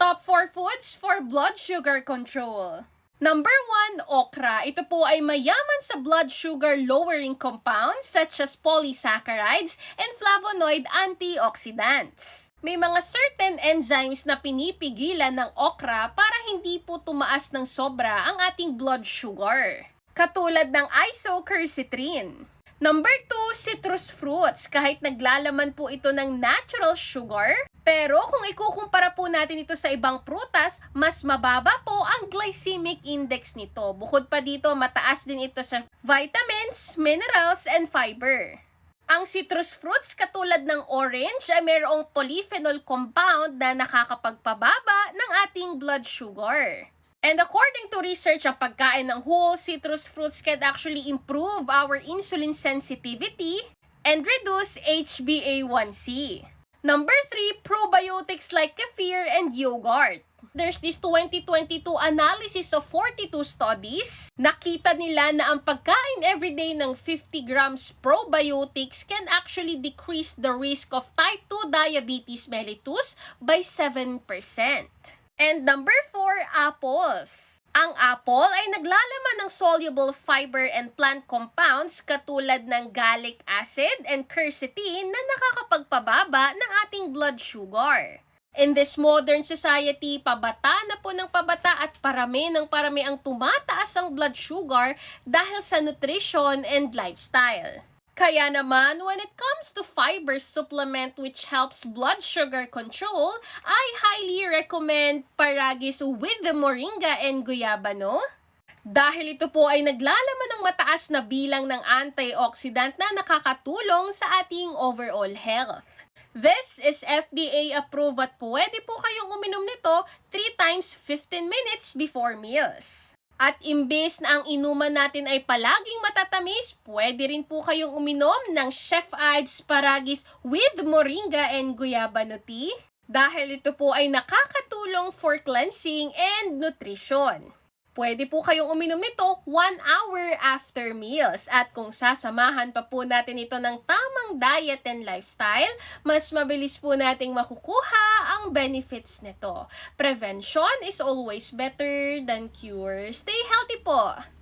Top 4 foods for blood sugar control. Number 1, okra. Ito po ay mayaman sa blood sugar lowering compounds such as polysaccharides and flavonoid antioxidants. May mga certain enzymes na pinipigilan ng okra para hindi po tumaas ng sobra ang ating blood sugar, katulad ng isoquercitrin. Number 2, citrus fruits. Kahit naglalaman po ito ng natural sugar, pero kung ikukumpara po natin ito sa ibang prutas, mas mababa po ang glycemic index nito. Bukod pa dito, mataas din ito sa vitamins, minerals, and fiber. Ang citrus fruits katulad ng orange ay mayroong polyphenol compound na nakakapagpababa ng ating blood sugar. And according to research, ang pagkain ng whole citrus fruits can actually improve our insulin sensitivity and reduce HbA1c. Number 3, probiotics like kefir and yogurt. There's this 2022 analysis of 42 studies. Nakita nila na ang pagkain everyday ng 50 grams probiotics can actually decrease the risk of type 2 diabetes mellitus by 7%. And number 4, apples. Ang apple ay naglalaman ng soluble fiber and plant compounds katulad ng gallic acid and quercetin na nakakapagpababa ng ating blood sugar. In this modern society, pabata na po ng pabata at parami ng parami ang tumataas ang blood sugar dahil sa nutrition and lifestyle. Kaya naman, when it comes to fiber supplement which helps blood sugar control, I highly recommend Paragis with the moringa and guyabano. Dahil ito po ay naglalaman ng mataas na bilang ng antioxidant na nakakatulong sa ating overall health. This is FDA approved at pwede po kayong uminom nito 3 times 15 minutes before meals. At imbes na ang inuman natin ay palaging matatamis, pwede rin po kayong uminom ng Chef Ives Paragis with moringa and guyabano tea dahil ito po ay nakakatulong for cleansing and nutrition. Pwede po kayong uminom nito 1 hour after meals at kung sasamahan pa po natin ito ng tamang diet and lifestyle, mas mabilis po nating makukuha ang benefits nito. Prevention is always better than cure. Stay healthy po!